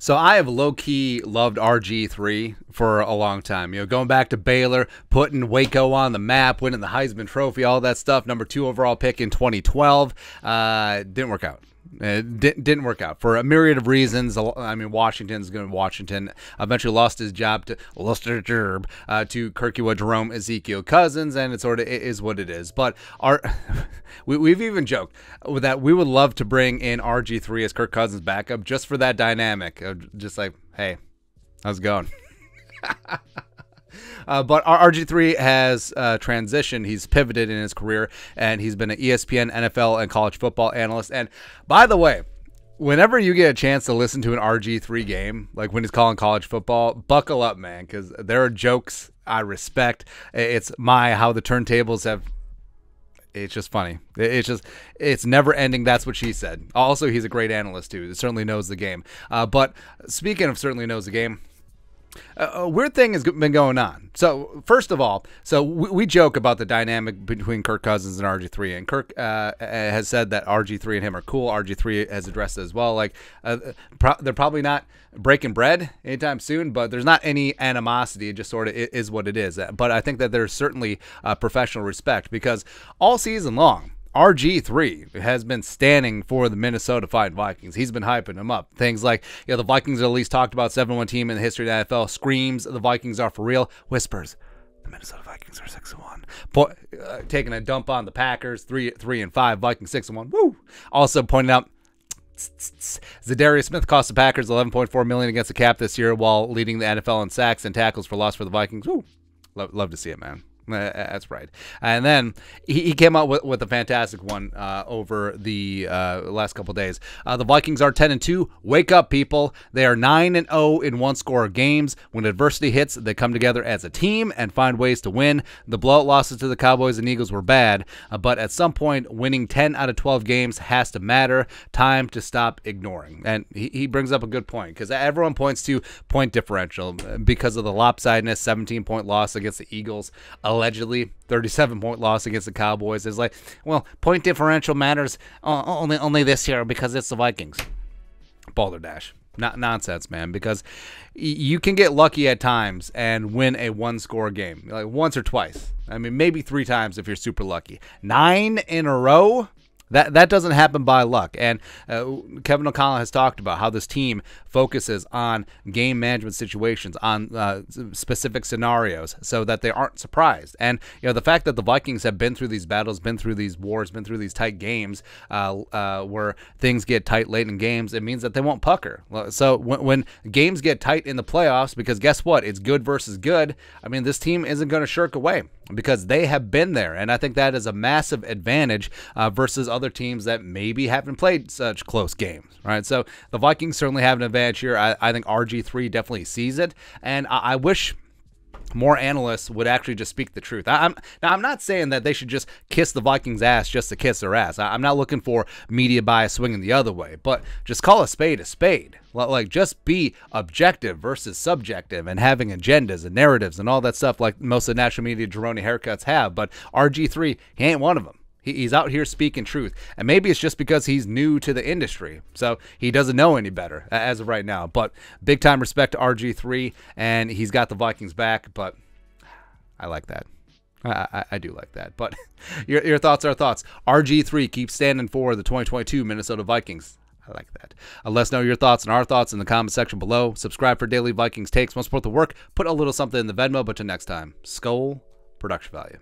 So I have low-key loved RG3 for a long time. You know, going back to Baylor, putting Waco on the map, winning the Heisman Trophy, all that stuff. Number 2 overall pick in 2012. Didn't work out. It didn't work out for a myriad of reasons. I mean, Washington's going to Washington. Eventually lost his job to JEROME Ezekiel Cousins, and it sort of is what it is. But we've even joked that we would love to bring in RG3 as Kirk Cousins' backup just for that dynamic of just like, hey, how's it going? But RG3 has transitioned. He's pivoted in his career, and he's been an ESPN NFL and college football analyst. And by the way, whenever you get a chance to listen to an RG3 game, like when he's calling college football, buckle up, man, because there are jokes I respect. It's how the turntables have. It's just funny. It's never ending. That's what she said. Also, he's a great analyst too. He certainly knows the game. But speaking of certainly knows the game, a weird thing has been going on. So first of all, we joke about the dynamic between Kirk Cousins and RG3, and Kirk has said that RG3 and him are cool. RG3 has addressed it as well. Like they're probably not breaking bread anytime soon, but there's not any animosity. It just sort of is what it is. But I think that there's certainly professional respect, because all season long, RG3 has been standing for the Minnesota Vikings. He's been hyping them up. Things like, the Vikings are the least talked about 7-1 team in the history of the NFL. Screams the Vikings are for real. Whispers the Minnesota Vikings are 6-1. Taking a dump on the Packers, 3-5. Vikings 6-1. Woo! Also pointing out, Zadarius Smith cost the Packers $11.4 million against the cap this year, while leading the NFL in sacks and tackles for loss for the Vikings. Woo! Love to see it, man. That's right. And then he came out with a fantastic one over the last couple of days. The Vikings are 10-2. Wake up, people. They are 9-0 in one-score games. When adversity hits, they come together as a team and find ways to win. The blowout losses to the Cowboys and Eagles were bad, but at some point, winning 10 out of 12 games has to matter. Time to stop ignoring. And he brings up a good point, because everyone points to point differential because of the lopsidedness, 17-point loss against the Eagles, allegedly 37-point loss against the Cowboys. Is like, well, point differential matters only this year because it's the Vikings. Balderdash. Not nonsense, man, because you can get lucky at times and win a one-score game, like once or twice. I mean, maybe 3 times if you're super lucky. 9 in a row? That doesn't happen by luck. And Kevin O'Connell has talked about how this team focuses on game management situations, on specific scenarios, so that they aren't surprised. And the fact that the Vikings have been through these battles, been through these wars, been through these tight games where things get tight late in games, it means that they won't pucker. So when games get tight in the playoffs, because guess what? It's good versus good. I mean, this team isn't going to shirk away, because they have been there. And I think that is a massive advantage versus other teams that maybe haven't played such close games, right? So the Vikings certainly have an advantage here. I think RG3 definitely sees it, and I wish more analysts would actually just speak the truth. I'm not saying that they should just kiss the Vikings' ass just to kiss their ass. I'm not looking for media bias swinging the other way, but just call a spade a spade. Like, just be objective versus subjective, and having agendas and narratives and all that stuff like most of the national media jabroni haircuts have. But RG3, he ain't one of them. He's out here speaking truth, and maybe it's just because he's new to the industry, so he doesn't know any better as of right now. But big time respect to RG3, and he's got the Vikings back. But I like that. I do like that. But your thoughts are thoughts. RG3 keeps standing for the 2022 Minnesota Vikings. I like that. Let us know your thoughts and our thoughts in the comment section below. Subscribe for daily Vikings takes. Want to support the work? Put a little something in the Venmo. But till next time, Skol, production value.